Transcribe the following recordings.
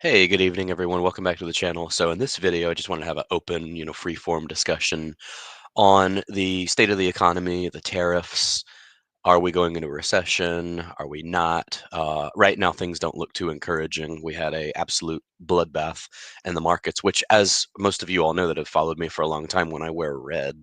Hey, good evening, everyone. Welcome back to the channel. So in this video, I just want to have an open, free-form discussion on the state of the economy, the tariffs. Are we going into a recession? Are we not? Right now, things don't look too encouraging. We had a absolute bloodbath in the markets, which, as most of you all know that have followed me for a long time, when I wear red,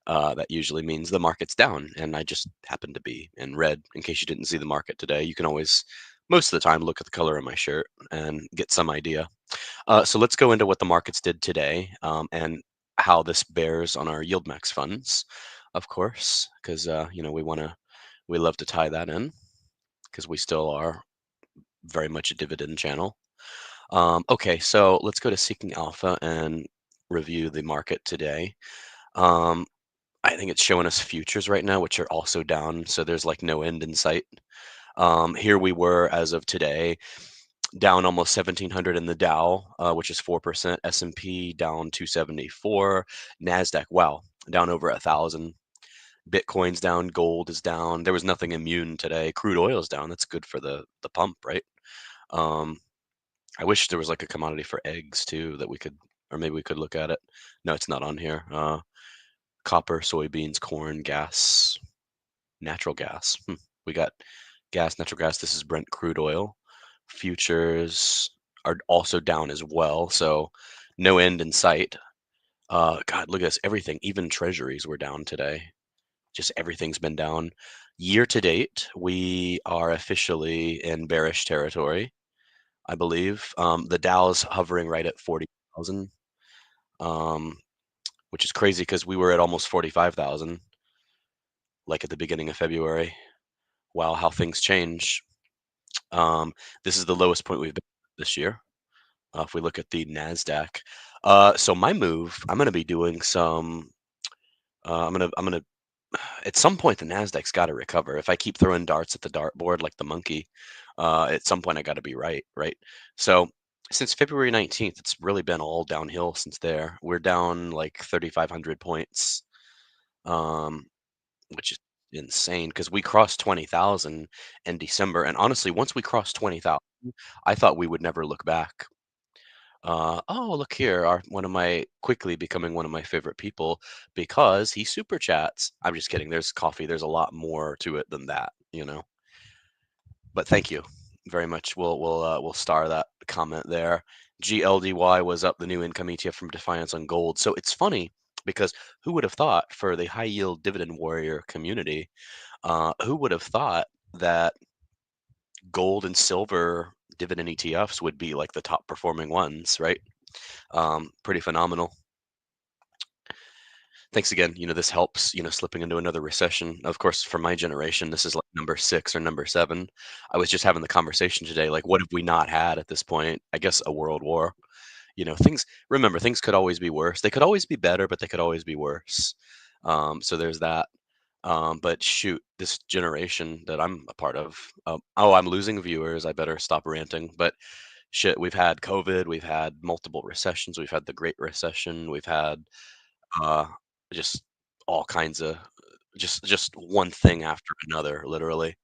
that usually means the market's down, and I just happen to be in red. In case you didn't see the market today, you can always, most of the time, look at the color of my shirt and get some idea. So let's go into what the markets did today, and how this bears on our yield max funds, of course, because we love to tie that in because we still are very much a dividend channel. Okay, so let's go to Seeking Alpha and review the market today. Um, I think it's showing us futures right now, which are also down, so there's like no end in sight. Here we were as of today, down almost 1,700 in the Dow, which is 4%. S&P down 274. Nasdaq, wow, down over 1,000. Bitcoin's down. Gold is down. There was nothing immune today. Crude oil's down. That's good for the pump, right? Um, I wish there was like a commodity for eggs too that we could, or maybe we could look at it. No, it's not on here. Copper, soybeans, corn, gas, natural gas. We got gas, natural gas. This is Brent crude oil. Futures are also down as well, so no end in sight. God, look at this. Everything, even treasuries were down today. Just everything's been down. Year to date, we are officially in bearish territory, I believe. The Dow's hovering right at 40,000, um, which is crazy because we were at almost 45,000, like at the beginning of February. Wow, how things change. This is the lowest point we've been this year. If we look at the Nasdaq, so my move, I'm going to be doing some. I'm gonna. At some point, the Nasdaq's got to recover. If I keep throwing darts at the dartboard like the monkey, at some point I got to be right, right? So since February 19th, it's really been all downhill since there. We're down like 3,500 points, um, which is insane because we crossed 20,000 in December. And honestly, once we crossed 20,000, I thought we would never look back. Oh, look here, one of my quickly becoming one of my favorite people because he super chats. I'm just kidding. There's coffee. There's a lot more to it than that. But thank you very much. We'll star that comment there. GLDY was up, the new income ETF from Defiance on gold. So it's funny because who would have thought, for the high yield dividend warrior community, who would have thought that gold and silver dividend ETFs would be like the top performing ones, right? Pretty phenomenal. Thanks again. This helps, slipping into another recession. Of course, for my generation, this is like number six or number seven. I was just having the conversation today, like, what have we not had at this point? I guess a world war. Remember, things could always be worse. They could always be better, but they could always be worse. So there's that. But shoot, this generation that I'm a part of, oh, I'm losing viewers. I better stop ranting. But shit, we've had COVID, we've had multiple recessions, we've had the Great Recession, we've had uh, just all kinds of just one thing after another, literally.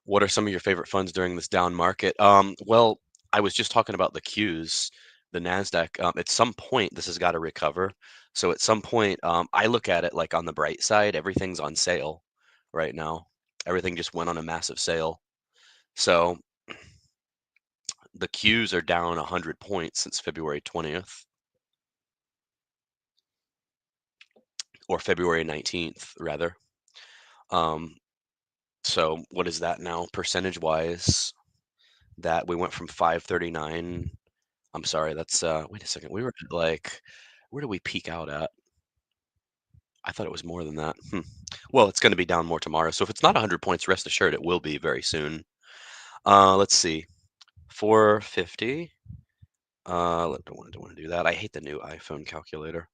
What are some of your favorite funds during this down market? Well, I was just talking about the Qs, the Nasdaq. At some point, this has got to recover. So at some point, I look at it like on the bright side, everything's on sale right now. Everything just went on a massive sale. So the Qs are down 100 points since February 20th, or February 19th, rather. Um, So what is that now percentage wise? That we went from 539. I'm sorry, that's wait a second. We were at like, where do we peak out at? I thought it was more than that. Well, it's going to be down more tomorrow. So if it's not 100 points, rest assured it will be very soon. Let's see. 450. Don't want to do that. I hate the new iPhone calculator.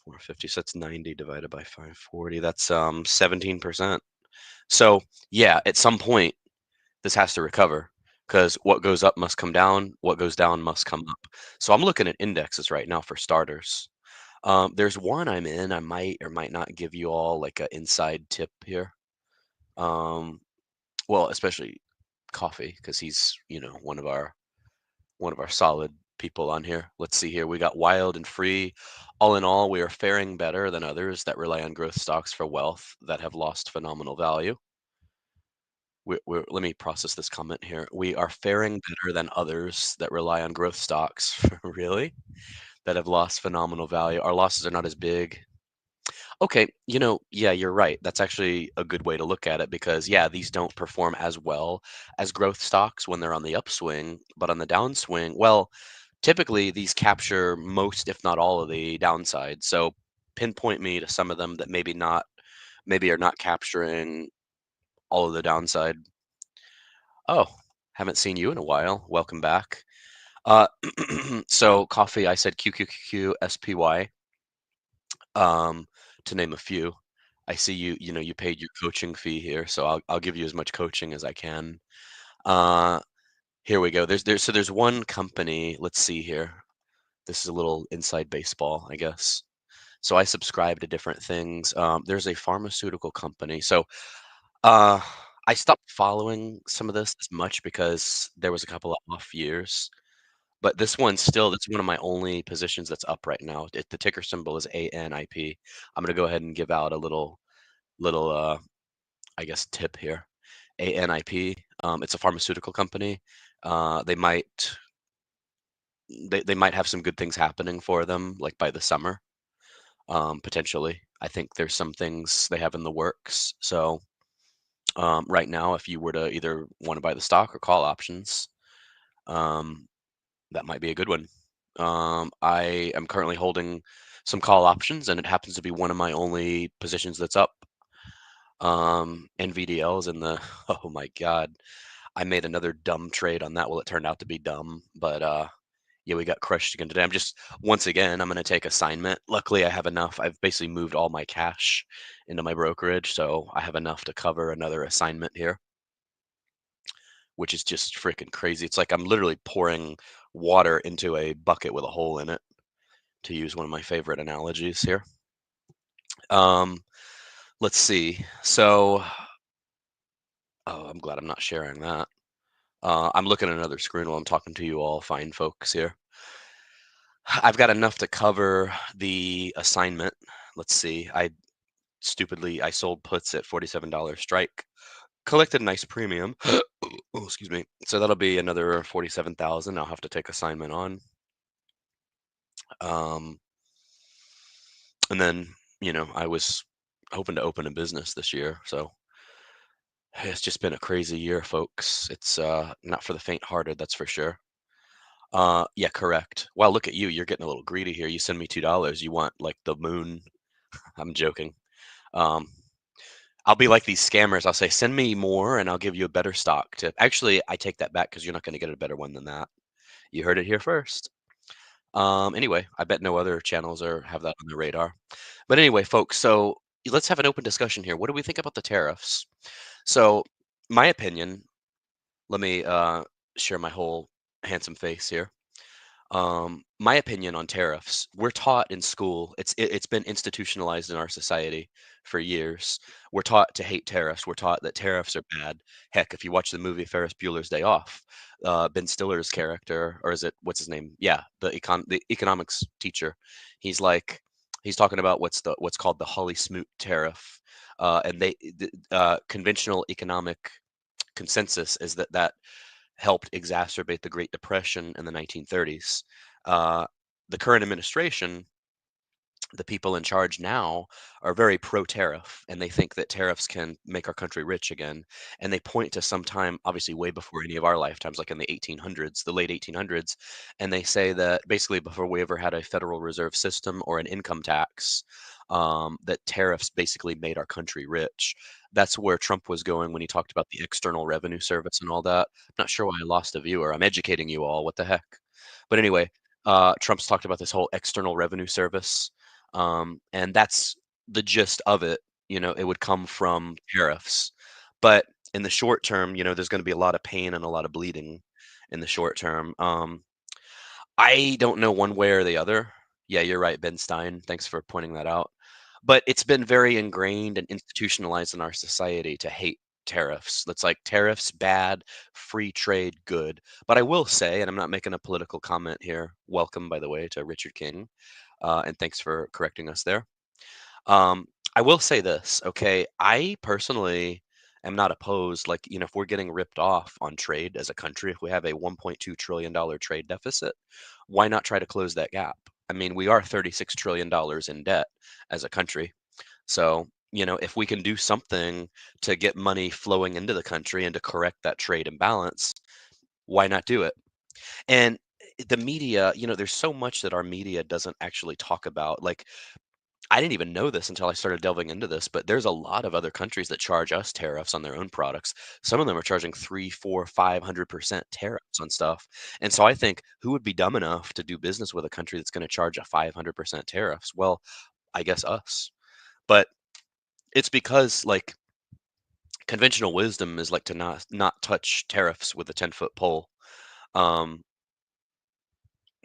450. So that's 90 divided by 540. That's 17%. So yeah, at some point this has to recover because what goes up must come down, what goes down must come up. So I'm looking at indexes right now for starters. There's one I'm in. I might or might not give you all like an inside tip here. Well, especially coffee because he's one of our. one of our solid people on here. Let's see here. We got wild and free. All in all, we are faring better than others that rely on growth stocks for wealth that have lost phenomenal value. Let me process this comment here. We are faring better than others that rely on growth stocks, really, that have lost phenomenal value. Our losses are not as big. Okay, yeah, you're right. That's actually a good way to look at it because, yeah, these don't perform as well as growth stocks when they're on the upswing, but on the downswing, well, typically these capture most, if not all, of the downside. So pinpoint me to some of them that maybe are not capturing all of the downside. Oh, haven't seen you in a while. Welcome back. Uh, so coffee, I said QQQQSPY, um, to name a few. I see you paid your coaching fee here, so I'll give you as much coaching as I can. Uh, Here we go. There's one company. Let's see here. This is a little inside baseball, I guess. So I subscribe to different things. There's a pharmaceutical company. So uh, I stopped following some of this as much because there was a couple of off years. But this one still, that's one of my only positions that's up right now. The ticker symbol is ANIP. I'm gonna go ahead and give out a little I guess tip here. ANIP. It's a pharmaceutical company. They might have some good things happening for them, like by the summer, potentially. I think there's some things they have in the works. So right now, if you were to either want to buy the stock or call options, um, that might be a good one. I am currently holding some call options, and it happens to be one of my only positions that's up. NVDLs in the oh my god, I made another dumb trade on that. Well, it turned out to be dumb, but yeah, we got crushed again today. Once again, I'm going to take assignment. Luckily, I have enough. I've basically moved all my cash into my brokerage, so I have enough to cover another assignment here, which is just freaking crazy. It's like I'm literally pouring water into a bucket with a hole in it, to use one of my favorite analogies here. Um, let's see. So, oh, I'm glad I'm not sharing that. I'm looking at another screen while I'm talking to you all fine folks here. I've got enough to cover the assignment. Let's see. I sold puts at $47 strike, collected a nice premium. Oh, excuse me. So that'll be another 47,000. I'll have to take assignment on. Um, and then, I was hoping to open a business this year. So it's just been a crazy year, folks. It's not for the faint-hearted, that's for sure. Yeah, correct. Wow, look at you. You're getting a little greedy here. You send me $2. You want like the moon. I'm joking. Um, I'll be like these scammers. I'll say, send me more and I'll give you a better stock tip. Actually, I take that back because you're not going to get a better one than that. You heard it here first. Anyway, I bet no other channels have that on the radar. But anyway, folks, so let's have an open discussion here. What do we think about the tariffs? So, my opinion, let me share my whole handsome face here. My opinion on tariffs, we're taught in school, it's been institutionalized in our society for years. We're taught to hate tariffs. We're taught that tariffs are bad. Heck, if you watch the movie Ferris Bueller's Day Off, Ben Stiller's character, or is it what's his name? Yeah, the economics teacher. He's like he's talking about what's called the Holly Smoot tariff, and conventional economic consensus is that helped exacerbate the Great Depression in the 1930s. Uh, the current administration, the people in charge now, are very pro-tariff, and they think that tariffs can make our country rich again. And they point to some time, obviously way before any of our lifetimes, like in the 1800s, the late 1800s, and they say that basically before we ever had a Federal Reserve System or an income tax, that tariffs basically made our country rich. That's where Trump was going when he talked about the External Revenue Service and all that. I'm not sure why I lost a viewer. I'm educating you all. What the heck? But anyway, Trump's talked about this whole External Revenue Service, and that's the gist of it. It would come from tariffs. But in the short term, there's going to be a lot of pain and a lot of bleeding in the short term. I don't know one way or the other. Yeah, you're right, Ben Stein. Thanks for pointing that out. But it's been very ingrained and institutionalized in our society to hate. tariffs. That's like tariffs bad, free trade good. But I will say, and I'm not making a political comment here. Welcome, by the way, to Richard King, and thanks for correcting us there. Um, I will say this, okay? I personally am not opposed. Like, if we're getting ripped off on trade as a country, if we have a $1.2 trillion trade deficit, why not try to close that gap? I mean, we are $36 trillion in debt as a country. So, if we can do something to get money flowing into the country and to correct that trade imbalance, why not do it? And the media, there's so much that our media doesn't actually talk about. Like, I didn't even know this until I started delving into this, but there's a lot of other countries that charge us tariffs on their own products. Some of them are charging 3, 4, 500% tariffs on stuff. And so I think, who would be dumb enough to do business with a country that's going to charge a 500% tariffs? Well, I guess us. But it's because, like, conventional wisdom is like to not touch tariffs with a 10-foot pole. Um,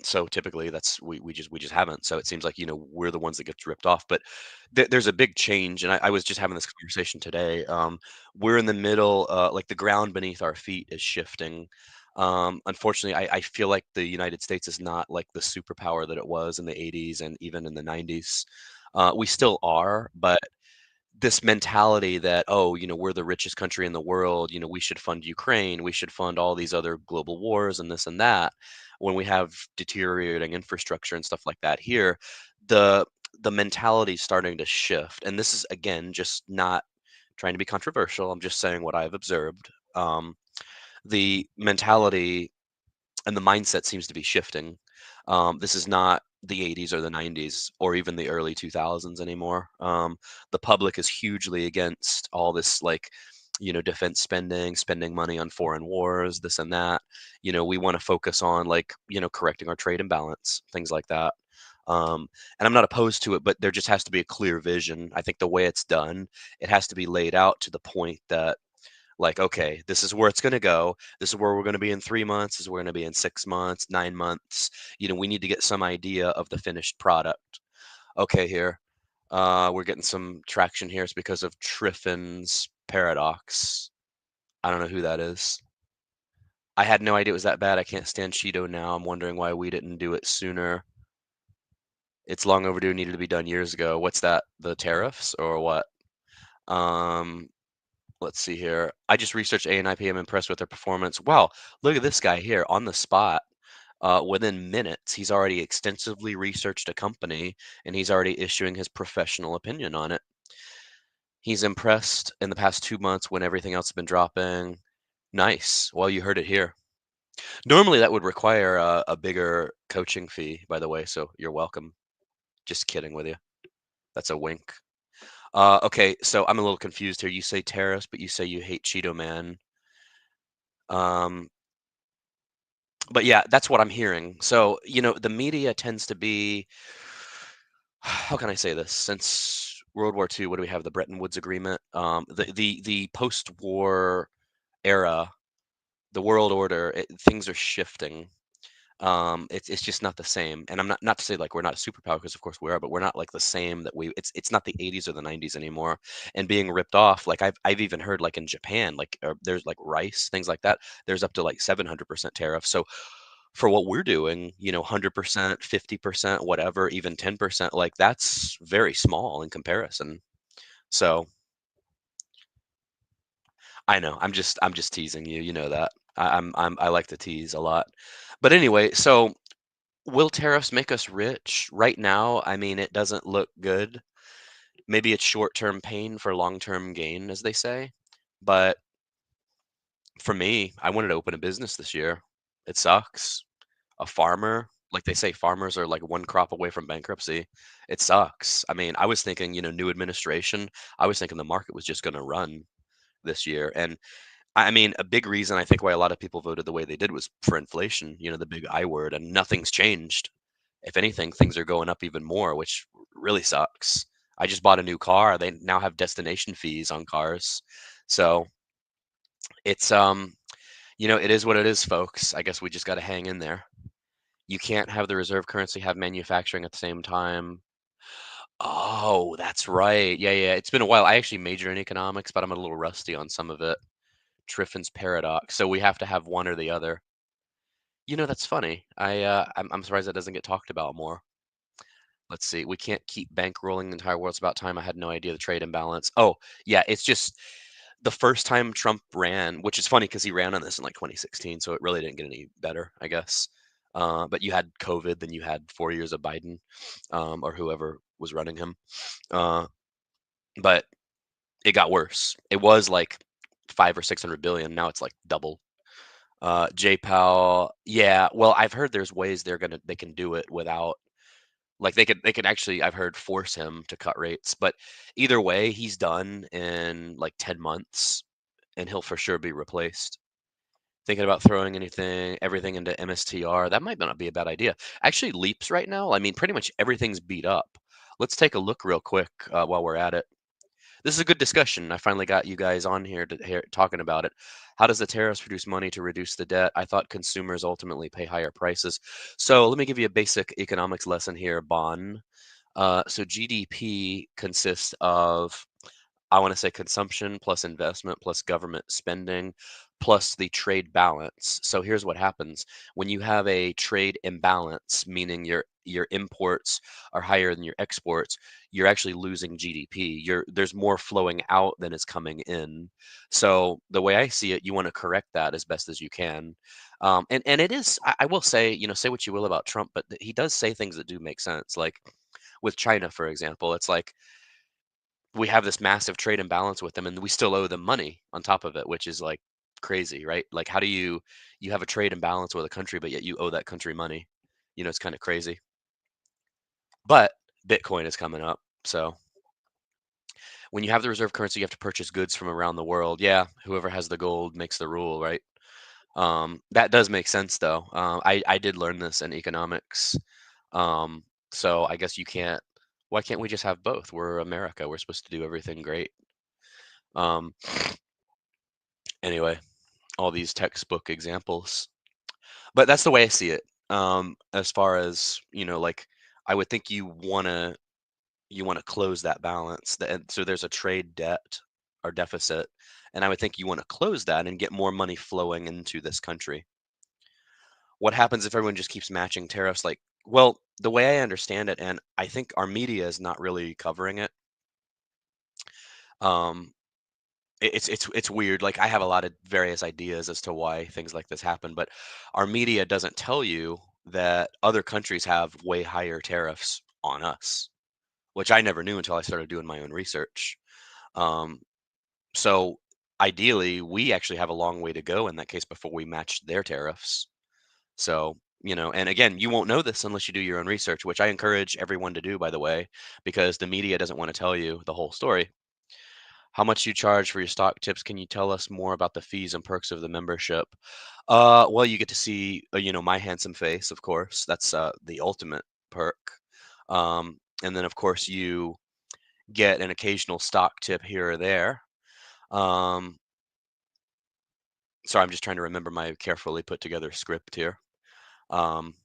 so typically that's we just haven't. So it seems like, we're the ones that gets ripped off. But there's a big change, and I was just having this conversation today. We're in the middle, like the ground beneath our feet is shifting. Unfortunately, I feel like the United States is not like the superpower that it was in the 80s and even in the 90s. We still are, but this mentality that, oh, we're the richest country in the world, we should fund Ukraine, we should fund all these other global wars and this and that, when we have deteriorating infrastructure and stuff like that here. The mentality is starting to shift, and this is, again, just not trying to be controversial. I'm just saying what I've observed. The mentality and the mindset seems to be shifting. This is not the 80s or the 90s or even the early 2000s anymore. The public is hugely against all this, like, defense spending, spending money on foreign wars, this and that. We want to focus on, like, correcting our trade imbalance, things like that. And I'm not opposed to it, but there just has to be a clear vision. I think the way it's done, it has to be laid out to the point that, like, okay, this is where it's going to go. This is where we're going to be in 3 months. This is where we're going to be in 6 months, 9 months. We need to get some idea of the finished product. Okay, here. We're getting some traction here. It's because of Triffin's paradox. I don't know who that is. I had no idea it was that bad. I can't stand Cheeto now. I'm wondering why we didn't do it sooner. It's long overdue, needed to be done years ago. What's that? The tariffs or what? Um, Let's see here. I just researched A&IP. I'm impressed with their performance. Wow, look at this guy here on the spot. Within minutes, he's already extensively researched a company and he's already issuing his professional opinion on it. He's impressed in the past 2 months when everything else has been dropping. Nice. Well, you heard it here. Normally, that would require a bigger coaching fee, by the way, so you're welcome. Just kidding with you. That's a wink. Okay, so I'm a little confused here. You say tariffs, but you say you hate Cheeto Man. Um, but yeah, that's what I'm hearing. So, the media tends to be, how can I say this? Since World War II, what do we have? The Bretton Woods Agreement. The post-war era, the world order, things are shifting. It's just not the same. And I'm not to say like we're not a superpower, because of course we are, but we're not like the same that we. It's not the 80s or the 90s anymore. And being ripped off, like I've even heard, like in Japan, like there's like rice, things like that. There's up to like 700% tariff. So for what we're doing, 100%, 50%, whatever, even 10%, like that's very small in comparison. So I know I'm just teasing you. You know that. I like to tease a lot. But anyway, so will tariffs make us rich? Right now, I mean, it doesn't look good. Maybe it's short-term pain for long-term gain, as they say. But for me, I wanted to open a business this year. It sucks. A farmer, like they say, farmers are like one crop away from bankruptcy. It sucks. I mean, I was thinking, new administration, I was thinking the market was just going to run this year. And I mean, a big reason I think why a lot of people voted the way they did was for inflation, the big I word, and nothing's changed. If anything, things are going up even more, which really sucks. I just bought a new car. They now have destination fees on cars. So it's it is what it is, folks. I guess we just got to hang in there. You can't have the reserve currency have manufacturing at the same time. Oh, that's right. Yeah, yeah. It's been a while. I actually majored in economics, but I'm a little rusty on some of it. Triffin's paradox. So we have to have one or the other. That's funny. I'm surprised that doesn't get talked about more. Let's see. We can't keep bankrolling the entire world. It's about time. I had no idea the trade imbalance. Oh, yeah. It's just the first time Trump ran, which is funny because he ran on this in like 2016, so it really didn't get any better, I guess. But you had COVID, then you had 4 years of Biden, or whoever was running him. Uh, but it got worse. It was like 5 or 600 billion. Now it's like double. J Powell, yeah. Well, I've heard there's ways they can do it without, like, they could actually, I've heard, force him to cut rates. But either way, he's done in like 10 months, and he'll for sure be replaced. Thinking about throwing everything into MSTR, that might not be a bad idea. Actually, leaps right now. I mean, pretty much everything's beat up. Let's take a look real quick while we're at it. This is a good discussion. I finally got you guys on here to talking about it. How does the tariffs produce money to reduce the debt? I thought consumers ultimately pay higher prices. So let me give you a basic economics lesson here, Bon. So GDP consists of, I want to say, consumption plus investment plus government spending plus the trade balance. So here's what happens when you have a trade imbalance, meaning your imports are higher than your exports, you're actually losing GDP. There's more flowing out than is coming in. So the way I see it, you want to correct that as best as you can. And it is, I will say, say what you will about Trump, but he does say things that do make sense. Like with China, for example, it's like we have this massive trade imbalance with them, and we still owe them money on top of it, which is like crazy, right? Like, how do you have a trade imbalance with a country, but yet you owe that country money? It's kind of crazy. But Bitcoin is coming up, so when you have the reserve currency, you have to purchase goods from around the world. Yeah, whoever has the gold makes the rule, right? That does make sense, though. I did learn this in economics. Um, so I guess you can't. Why can't we just have both? We're America. We're supposed to do everything great. Um, anyway, all these textbook examples. But that's the way I see it. As far as, like, I would think you want to close that balance. And so there's a trade debt or deficit, and I would think you want to close that and get more money flowing into this country. What happens if everyone just keeps matching tariffs? Like, well, the way I understand it, and I think our media is not really covering it. Um, it's weird. Like, I have a lot of various ideas as to why things like this happen, but our media doesn't tell you that other countries have way higher tariffs on us, which I never knew until I started doing my own research. Um, so ideally, we actually have a long way to go in that case before we match their tariffs. So, and again, you won't know this unless you do your own research, which I encourage everyone to do, by the way, because the media doesn't want to tell you the whole story. How much you charge for your stock tips? Can you tell us more about the fees and perks of the membership? Well, you get to see, my handsome face, of course. That's the ultimate perk. And then, of course, you get an occasional stock tip here or there. Um, sorry, I'm just trying to remember my carefully put together script here. Um,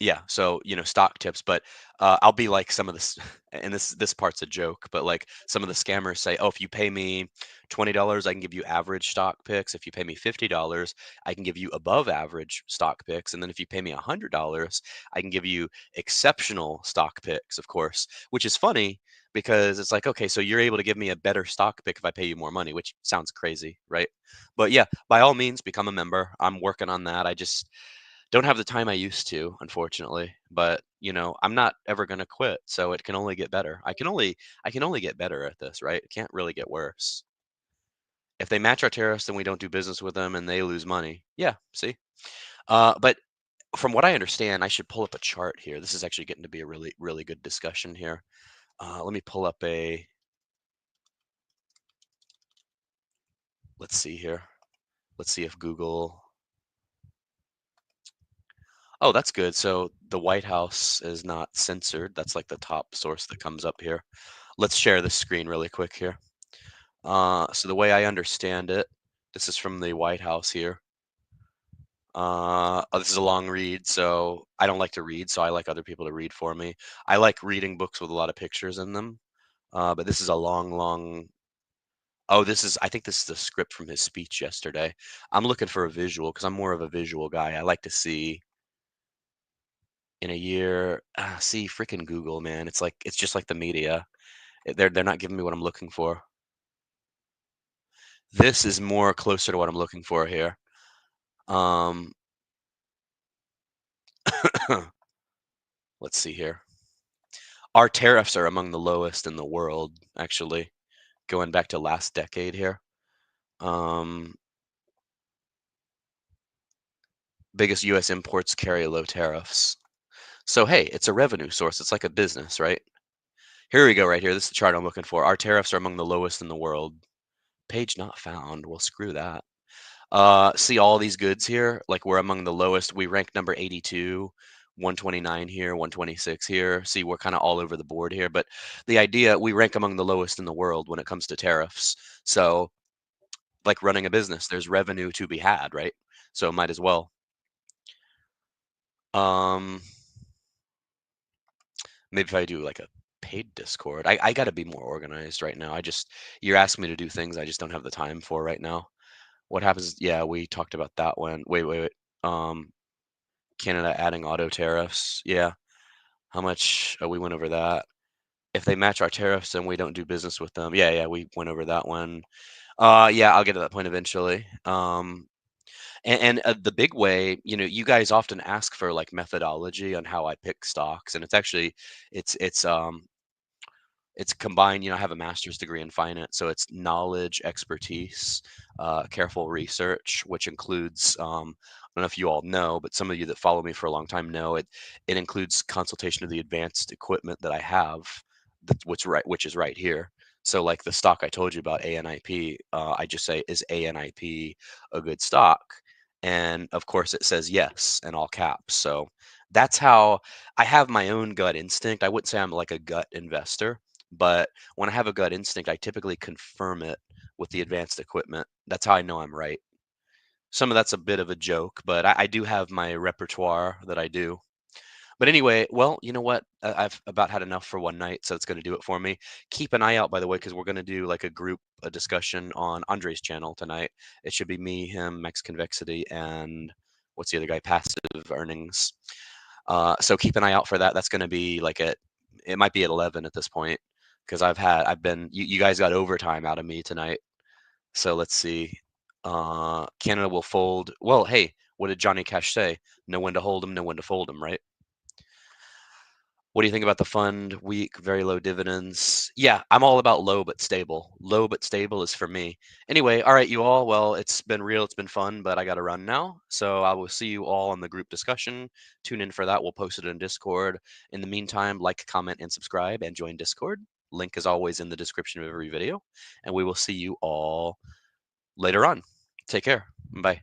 Yeah, so, stock tips, but, I'll be like some of this, and this part's a joke, but, like, some of the scammers say, "Oh, if you pay me $20, I can give you average stock picks. If you pay me $50, I can give you above average stock picks, and then if you pay me $100, I can give you exceptional stock picks," of course, which is funny because it's like, "Okay, so you're able to give me a better stock pick if I pay you more money," which sounds crazy, right? But, yeah, by all means, become a member. I'm working on that. I just don't have the time I used to, unfortunately, but, I'm not ever gonna quit, so it can only get better. I can only get better at this, right? It can't really get worse. If they match our tariffs, then we don't do business with them and they lose money. Yeah, see? But from what I understand, I should pull up a chart here. This is actually getting to be a really, really good discussion here. Let me pull up let's see here. Let's see if Google. Oh, that's good. So the White House is not censored. That's like the top source that comes up here. Let's share the screen really quick here. So the way I understand it, this is from the White House here. Oh, this is a long read, so I don't like to read, so I like other people to read for me. I like reading books with a lot of pictures in them, but this is a long, long. Oh, I think this is the script from his speech yesterday. I'm looking for a visual because I'm more of a visual guy. I like to see in a year. See, freaking Google, man. It's just like the media. They're not giving me what I'm looking for. This is more closer to what I'm looking for here. Um, let's see here. Our tariffs are among the lowest in the world, actually, going back to last decade here. Um, biggest US imports carry low tariffs. So, hey, it's a revenue source. It's like a business, right? Here we go, right here. This is the chart I'm looking for. Our tariffs are among the lowest in the world. Page not found. Well, screw that. See all these goods here? Like we're among the lowest. We rank number 82, 129 here, 126 here. See, we're kind of all over the board here. But the idea, we rank among the lowest in the world when it comes to tariffs. So, like running a business, there's revenue to be had, right? So might as well. Um, maybe if I do like a paid Discord, I got to be more organized right now. You're asking me to do things I just don't have the time for right now. What happens? Yeah, we talked about that one. Wait. Um, Canada adding auto tariffs. Yeah. How much? Oh, we went over that. If they match our tariffs, then we don't do business with them. Yeah, we went over that one. Yeah, I'll get to that point eventually. The big way, you guys often ask for like methodology on how I pick stocks, and it's it's um it's combined. I have a master's degree in finance, so it's knowledge, expertise, careful research, which includes I don't know if you all know, but some of you that follow me for a long time know it includes consultation of the advanced equipment that I have, which is right here. So like the stock I told you about, ANIP, I just say, is ANIP a good stock? And of course it says yes in all caps. So that's how I have my own gut instinct. I wouldn't say I'm like a gut investor, but when I have a gut instinct, I typically confirm it with the advanced equipment. That's how I know I'm right. Some of that's a bit of a joke, but I do have my repertoire that I do. But anyway, well, you know what? I've about had enough for one night, so it's going to do it for me. Keep an eye out, by the way, because we're going to do like a discussion on Andre's channel tonight. It should be me, him, Max Convexity, and what's the other guy? Passive Earnings. So keep an eye out for that. That's going to be it might be at 11 at this point because you guys got overtime out of me tonight. So let's see. Canada will fold. Well, hey, what did Johnny Cash say? Know when to hold them, know when to fold them, right? What do you think about the fund? Weak, very low dividends. Yeah, I'm all about low but stable. Low but stable is for me. Anyway, all right, you all. Well, it's been real. It's been fun, but I got to run now. So I will see you all in the group discussion. Tune in for that. We'll post it in Discord. In the meantime, like, comment, and subscribe and join Discord. Link is always in the description of every video. And we will see you all later on. Take care. Bye.